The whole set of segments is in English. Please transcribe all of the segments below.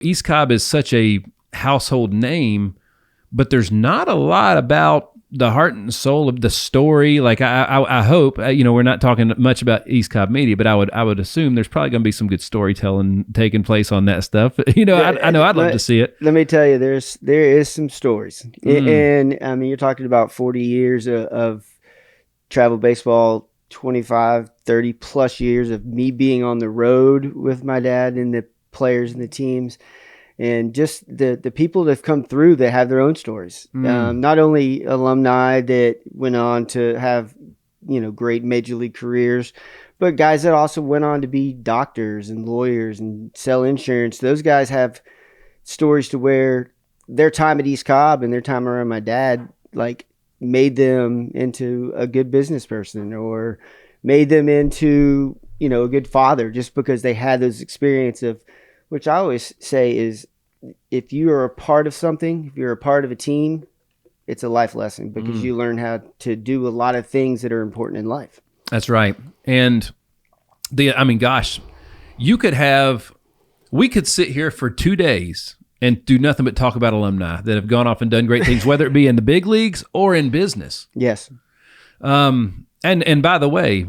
East Cobb is such a household name, but there's not a lot about the heart and soul of the story. Like I hope, we're not talking much about East Cobb media, but I would assume there's probably going to be some good storytelling taking place on that stuff. I know I'd love to see it. Let me tell you, there is some stories, and I mean, you're talking about 40 years of travel baseball, 25, 30 plus years of me being on the road with my dad and the players and the teams. And just the people that have come through that have their own stories. Not only alumni that went on to have, great major league careers, but guys that also went on to be doctors and lawyers and sell insurance. Those guys have stories to where their time at East Cobb and their time around my dad, like, made them into a good business person or made them into, a good father just because they had those experiences of, which I always say is, if you are a part of something, if you're a part of a team, it's a life lesson because you learn how to do a lot of things that are important in life. That's right. And we could sit here for 2 days and do nothing but talk about alumni that have gone off and done great things, whether it be in the big leagues or in business. Yes. And by the way,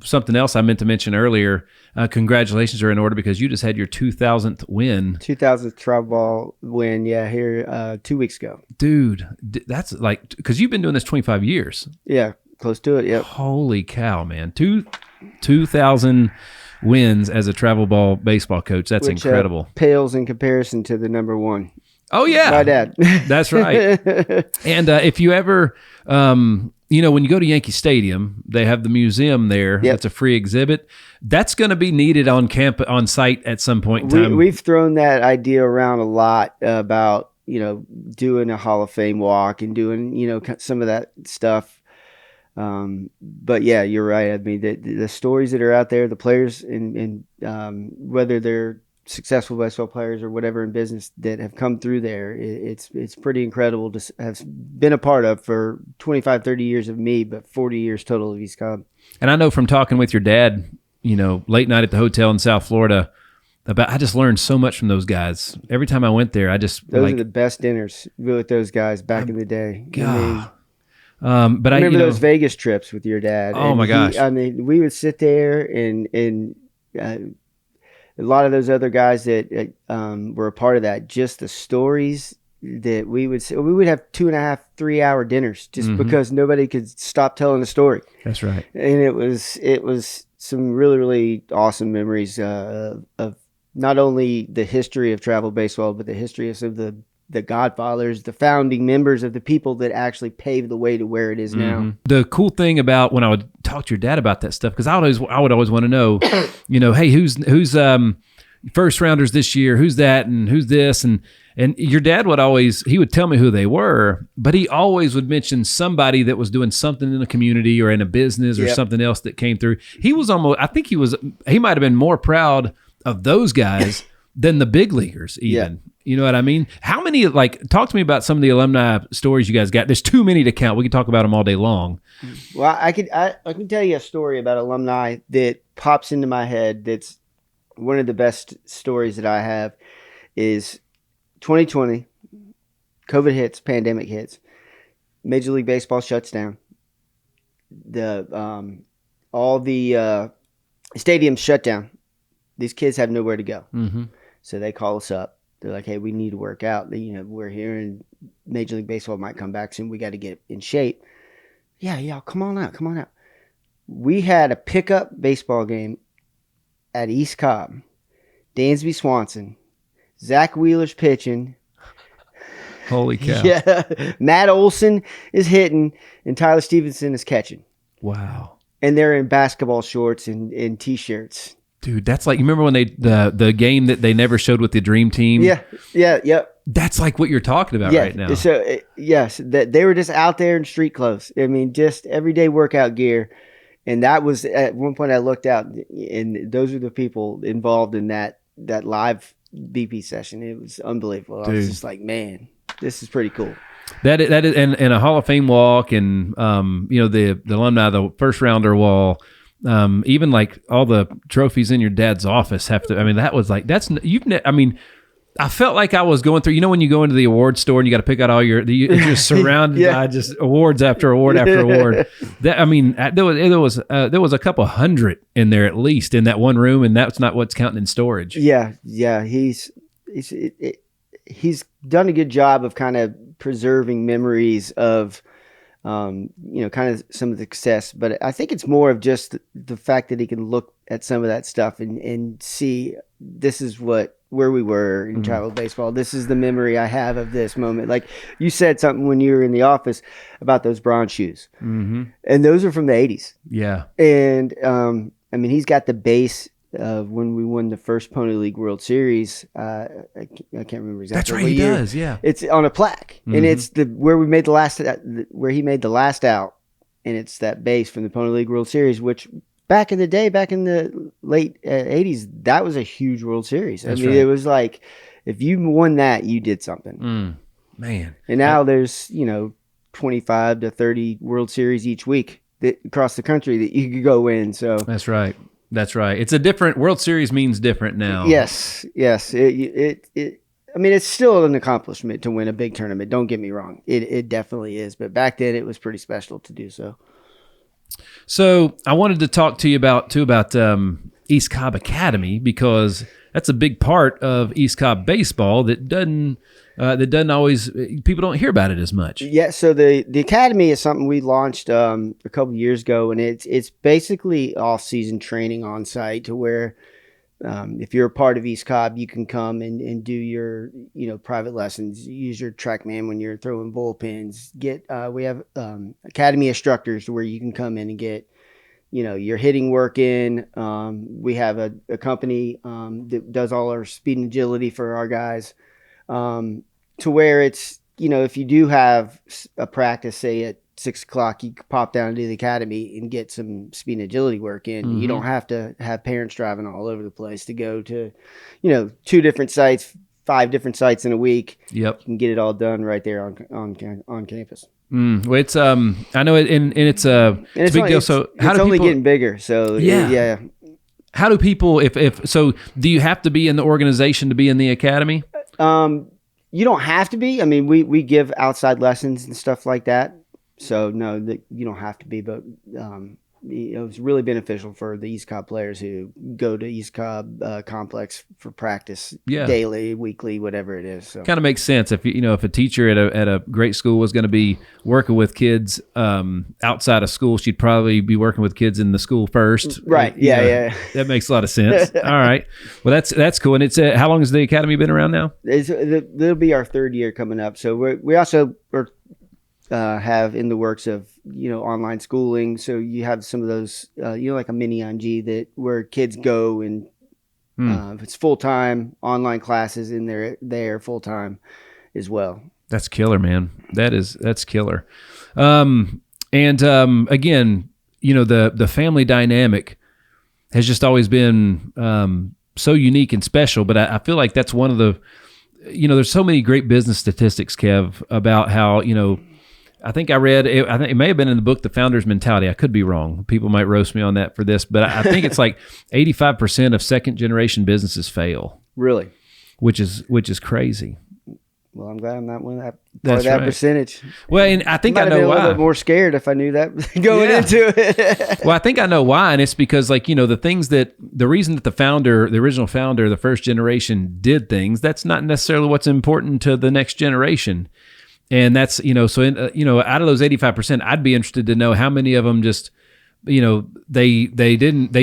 something else I meant to mention earlier, congratulations are in order because you just had your 2000th win. 2000th travel ball win, here 2 weeks ago. Dude, that's like, because you've been doing this 25 years. Yeah, close to it, yep. Holy cow, man. 2,000 wins as a travel ball baseball coach. That's incredible. Pales in comparison to the number one. Oh, yeah. My dad. That's right. And if you ever... when you go to Yankee Stadium, they have the museum there. Yep. That's a free exhibit. That's going to be needed on site at some point in time. We've thrown that idea around a lot about, doing a Hall of Fame walk and doing, some of that stuff. But yeah, you're right. I mean, the stories that are out there, the players and whether they're successful baseball players or whatever in business that have come through there, it's pretty incredible to have been a part of for 25, 30 years of me, but 40 years total of East Cobb. And I know from talking with your dad, late night at the hotel in South Florida, I just learned so much from those guys. Every time I went there, those are the best dinners with those guys back in the day. God. But I remember those Vegas trips with your dad. Oh my gosh. We would sit there and a lot of those other guys that were a part of that, just the stories that we would have 2.5, 3 hour dinners just because nobody could stop telling the story. That's right. And it was some really, really awesome memories of not only the history of travel baseball, but the history of some of the godfathers, the founding members of the people that actually paved the way to where it is now. The cool thing about when I would talk to your dad about that stuff, because I would always want to know, hey, who's first rounders this year? Who's that? And who's this? And your dad he would tell me who they were, but he always would mention somebody that was doing something in the community or in a business or something else that came through. He might have been more proud of those guys than the big leaguers even. Yeah. You know what I mean? How many, talk to me about some of the alumni stories you guys got. There's too many to count. We could talk about them all day long. Well, I can tell you a story about alumni that pops into my head. That's one of the best stories that I have is 2020, COVID hits, pandemic hits. Major League Baseball shuts down. All the stadiums shut down. These kids have nowhere to go. So they call us up. They're like, hey, we need to work out. We're here and Major League Baseball might come back soon. We got to get in shape. Yeah, come on out. We had a pickup baseball game at East Cobb. Dansby Swanson. Zach Wheeler's pitching. Holy cow. Yeah. Matt Olson is hitting and Tyler Stevenson is catching. Wow. And they're in basketball shorts and T-shirts. Dude, that's like, you remember when the game that they never showed with the Dream Team? Yeah. That's like what you're talking about right now. So, yes, they were just out there in street clothes. I mean, just everyday workout gear. And that was, at one point I looked out, and those are the people involved in that live BP session. It was unbelievable. Dude. I was just like, man, this is pretty cool. That is, and a Hall of Fame walk, and the alumni, the first rounder wall. Even like all the trophies in your dad's office have to. I mean, that was like I felt like I was going through, when you go into the award store and you got to pick out all you're just surrounded by just awards after award after award. There was a couple hundred in there at least in that one room, and that's not what's counting in storage. Yeah. He's done a good job of kind of preserving memories of, kind of some of the success, but I think it's more of just the fact that he can look at some of that stuff and see this is where we were in travel baseball. This is the memory I have of this moment. Like you said something when you were in the office about those bronze shoes, and those are from the 80s. Yeah. And he's got the base of when we won the first Pony League World Series. I can't remember exactly. That's right. He does. Yeah. It's on a plaque, and it's where he made the last out, and it's that base from the Pony League World Series, which back in the day, back in the late 80s, that was a huge World Series. That's It was like, if you won that, you did something. Man. And now there's, 25 to 30 World Series each week across the country that you could go in. So That's right. It's a different World Series means different now. Yes. It's still an accomplishment to win a big tournament. Don't get me wrong. It definitely is. But back then it was pretty special to do so. So I wanted to talk to you about East Cobb Academy, because that's a big part of East Cobb baseball that doesn't always, people don't hear about it as much. Yeah. So the academy is something we launched a couple of years ago, and it's basically off-season training on site to where if you're a part of East Cobb, you can come and do your private lessons, use your TrackMan when you're throwing bullpens. We have academy instructors where you can come in and get your hitting work in. We have a company that does all our speed and agility for our guys, to where it's if you do have a practice, say at 6 o'clock, you can pop down to the academy and get some speed and agility work in. You don't have to have parents driving all over the place to go to, 2 different sites, 5 different sites in a week. Yep. You can get it all done right there on campus. Well, it's I know it, and it's a big deal. So it's only getting bigger. So yeah. How do people so do you have to be in the organization to be in the academy? You don't have to be. I mean, we give outside lessons and stuff like that. So no, you don't have to be, but it's really beneficial for the East Cobb players who go to East Cobb complex for practice daily, weekly, whatever it is. So kind of makes sense if if a teacher at a great school was going to be working with kids outside of school, she'd probably be working with kids in the school first. Right? Yeah. That makes a lot of sense. All right. Well, that's cool. And it's how long has the academy been around now? It'll be our 3rd year coming up. So we also are. Have in the works of online schooling, so you have some of those like a mini ING where kids go and it's full-time online classes, and they're there full-time as well. That's killer, man. That's killer. And again, the family dynamic has just always been so unique and special, but I feel like that's one of the there's so many great business statistics, Kev, about how I think I read it. I think it may have been in the book, The Founder's Mentality. I could be wrong. People might roast me on that for this, but I think it's like 85% of second generation businesses fail. Really? Which is crazy. Well, I'm glad I'm not one of that right. Percentage. Well, and I think I know why. A little bit more scared if I knew that going into it. Well, I think I know why, and it's because the reason that the original founder, the first generation did things, that's not necessarily what's important to the next generation. And that's, out of those 85%, I'd be interested to know how many of them just, they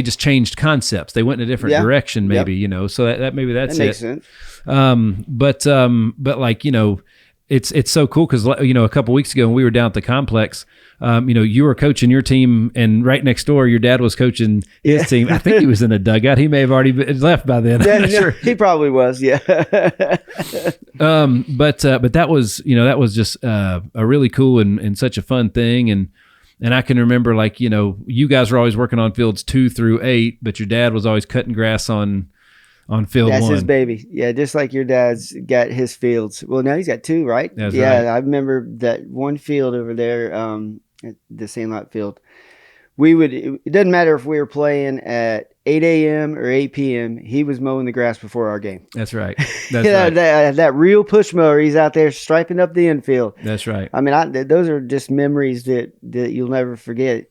just changed concepts. They went in a different direction, maybe, so that maybe that's that makes it. Sense. But like, it's so cool because, a couple weeks ago when we were down at the complex, you were coaching your team, and right next door, your dad was coaching his team. I think he was in a dugout. He may have already left by then. I'm not sure. He probably was. Yeah. But that was just a really cool and such a fun thing. And I can remember, like, you guys were always working on fields 2 through 8, but your dad was always cutting grass on field 1. That's his baby. Yeah, just like your dad's got his fields. Well, now he's got 2, right? That's right. I remember that one field over there, at the Sandlot field. it doesn't matter if we were playing at 8 a.m. or 8 p.m. He was mowing the grass before our game. That's right. That's right. That real push mower. He's out there striping up the infield. That's right. I mean, those are just memories that you'll never forget.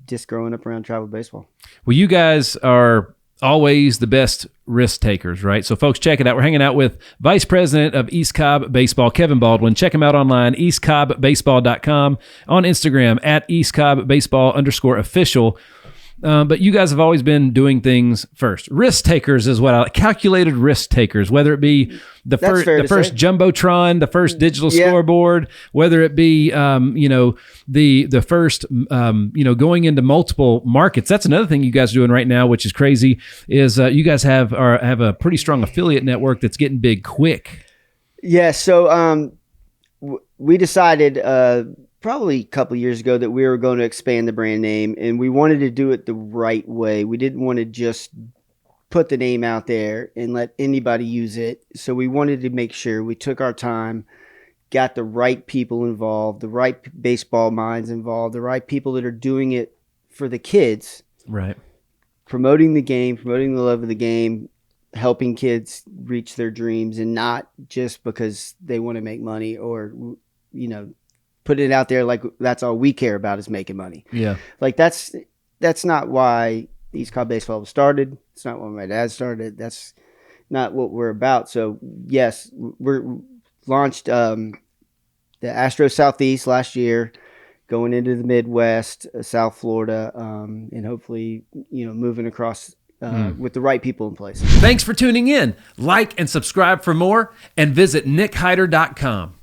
Just growing up around travel baseball. Well, you guys are always the best risk takers, right? So folks, check it out. We're hanging out with Vice President of East Cobb Baseball, Kevin Baldwin. Check him out online, eastcobbbaseball.com, on Instagram at eastcobbbaseball_official. But you guys have always been doing things first. Risk takers is what calculated risk takers, whether it be the first Jumbotron, the first digital scoreboard, whether it be, the first, going into multiple markets. That's another thing you guys are doing right now, which is crazy, is you guys have a pretty strong affiliate network that's getting big quick. Yeah. So we decided, probably a couple of years ago, that we were going to expand the brand name, and we wanted to do it the right way. We didn't want to just put the name out there and let anybody use it. So we wanted to make sure we took our time, got the right people involved, the right baseball minds involved, the right people that are doing it for the kids. Right. Promoting the game, promoting the love of the game, helping kids reach their dreams, and not just because they want to make money or, put it out there like that's all we care about is making money. Yeah. Like that's not why East Cobb Baseball was started. It's not why my dad started. That's not what we're about. So yes, we're launched the Astro Southeast last year, going into the Midwest, South Florida, and hopefully, moving across with the right people in place. Thanks for tuning in. Like and subscribe for more, and visit nickhyder.com.